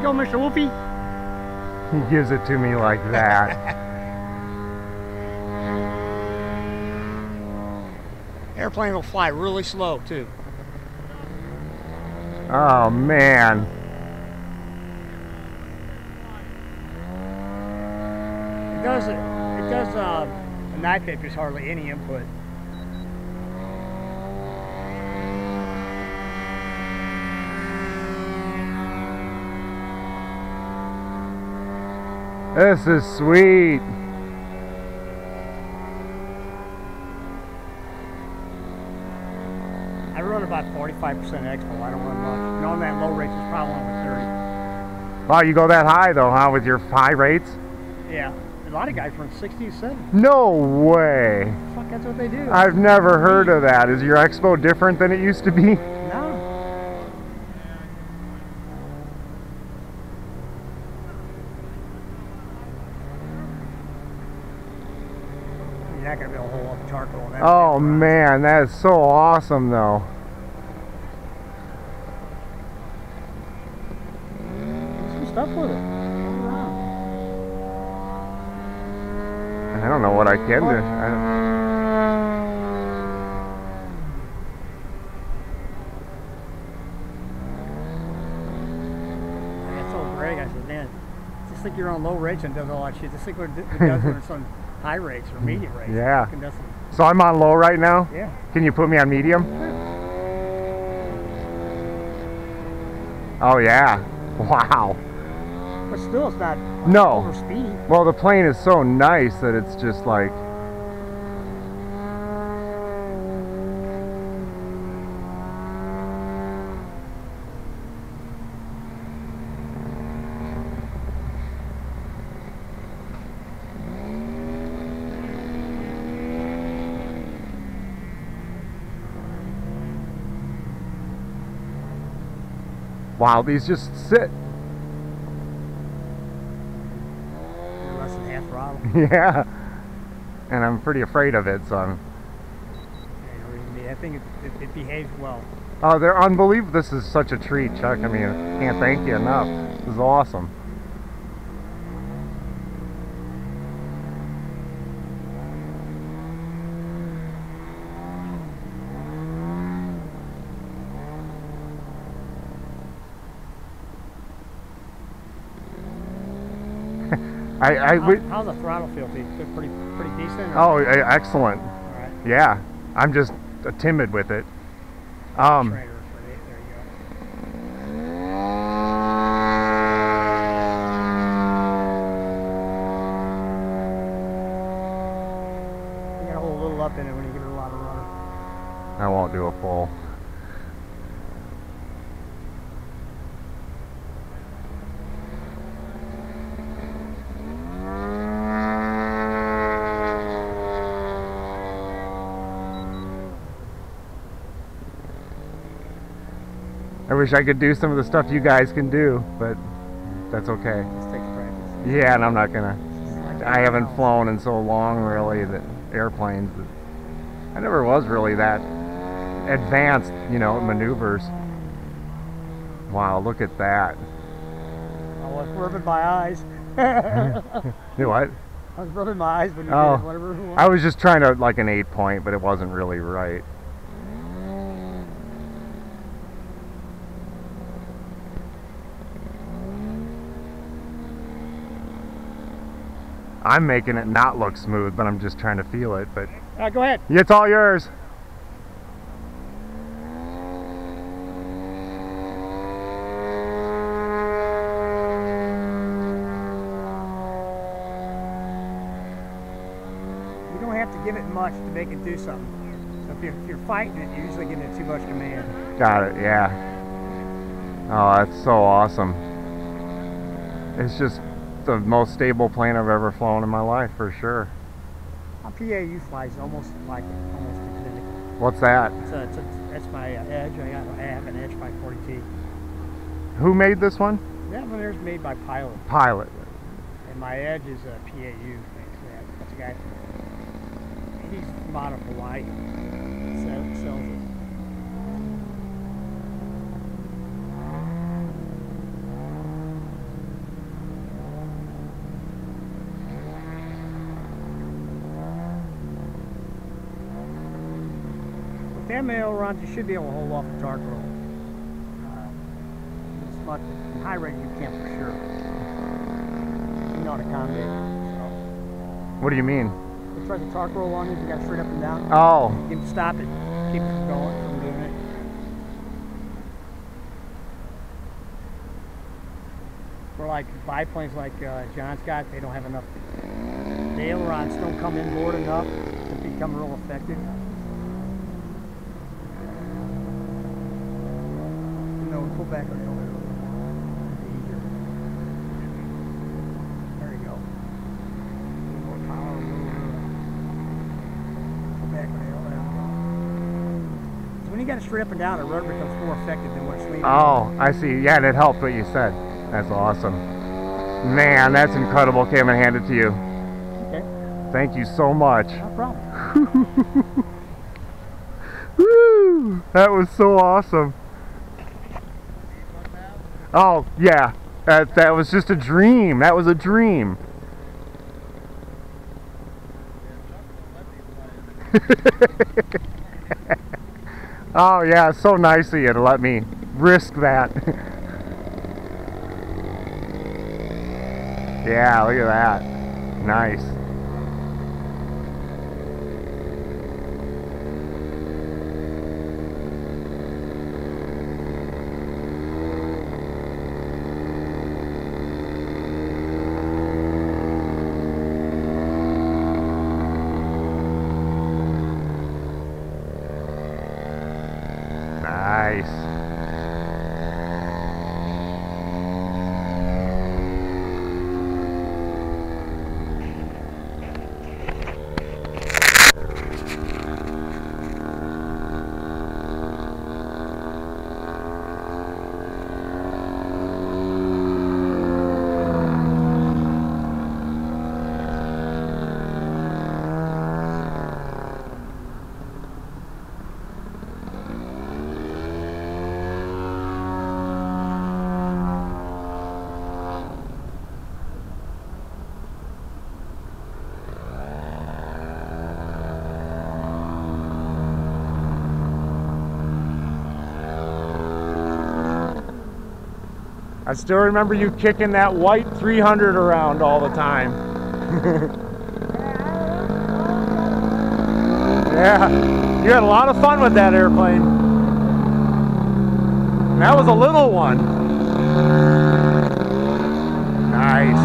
you go, Mr. Wolfie. He gives it to me like that. Airplane will fly really slow too. Oh man. It does a night pitch is hardly any input. This is sweet. I run about 45% expo. I don't run much. And on that low rate, it's probably only 30. Wow, you go that high though, huh? With your high rates? Yeah. A lot of guys run 60 to 70. No way. Fuck, that's what they do. I've never heard of that. Is your expo different than it used to be? No. You're not going to be able to hold up charcoal on that. Oh man, that is so awesome though. Do some stuff with it. I don't know what I can do. I told Greg, I said, man, just think you're on low rates and does all that shit. Just think what it does when it's on high rates or medium rates. Yeah. It So I'm on low right now? Yeah. Can you put me on medium? Yeah. Oh yeah. Wow. But still, it's not over speedy. Well, the plane is so nice that it's just like... Wow, these just sit. Less than half throttle. Yeah. And I'm pretty afraid of it, so I'm... I think it behaves well. Oh, they're unbelievable. This is such a treat, Chuck. I mean, I can't thank you enough. This is awesome. How's the throttle feel to you? Pretty decent? Oh, excellent. All right. Yeah, I'm just timid with it. There you go. You gotta hold a little up in it when you give it a lot of rudder. I won't do a full. I wish I could do some of the stuff you guys can do, but that's okay. Just takes practice. Yeah, and I'm not gonna. I haven't flown in so long, really, that airplanes. I never was really that advanced, you know, maneuvers. Wow, look at that. I was rubbing my eyes. Do what? I was rubbing my eyes when you did whatever. I was just trying to like an 8-point, but it wasn't really right. I'm making it not look smooth, but I'm just trying to feel it. But go ahead. It's all yours. You don't have to give it much to make it do something. So if you're fighting it, you're usually giving it too much command. Got it, yeah. Oh, that's so awesome. It's just the most stable plane I've ever flown in my life, for sure. My PAU flies almost like almost identical. What's that? That's my Edge. I have an Edge 540T. Who made this one? That one there's made by Pilot. Pilot. And my Edge is a PAU. That's a guy. He's from out of Hawaii. Sells it. Family ailerons, you should be able to hold off the torque roll. It's much high rate you can't for sure. You know how to accommodate. So. What do you mean? You try the torque roll on you, you got straight up and down. Oh. You can stop it, keep it going from moving it. For like biplanes like John's got, they don't have enough. The ailerons don't come inboard enough to become real effective. No, pull back on the elevator. Easier. There you go. A little more power, a little pull back on the elevator. So when you got it straight up and down, the rudder becomes more effective than when it's leaning. Oh, I see. Yeah, that helped what you said. That's awesome. Man, that's incredible. Okay, I'm going to hand it to you. Okay. Thank you so much. No problem. Woo! That was so awesome. Oh, yeah. That was just a dream. That was a dream. Oh, yeah. So nice of you to let me risk that. Yeah, look at that. Nice. Nice. I still remember you kicking that white 300 around all the time. Yeah, you had a lot of fun with that airplane. And that was a little one. Nice.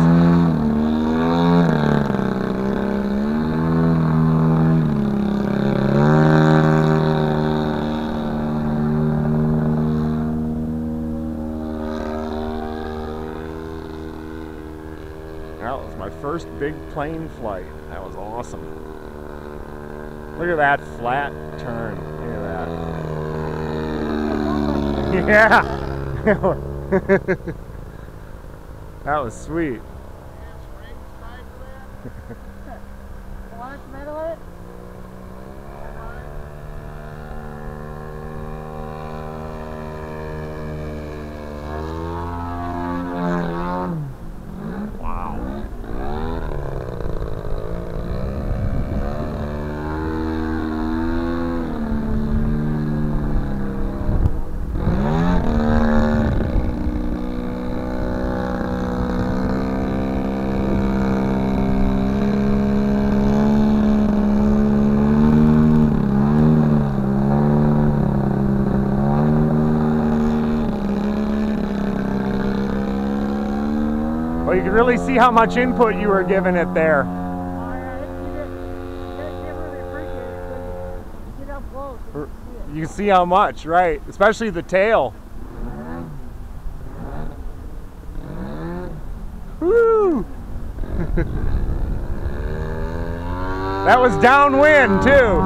That was my first big plane flight. That was awesome. Look at that flat turn. Look at that. Yeah. That was sweet. Well, you can really see how much input you were giving it there. You can see how much, right? Especially the tail. Woo! That was downwind too.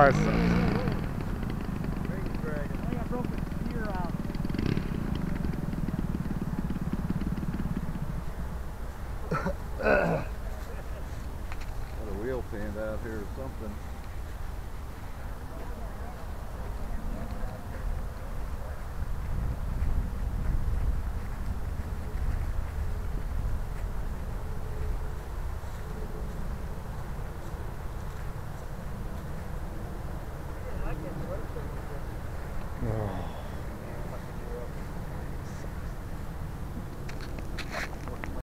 impressive. I broke the steer out. Got a wheel panned out here or something.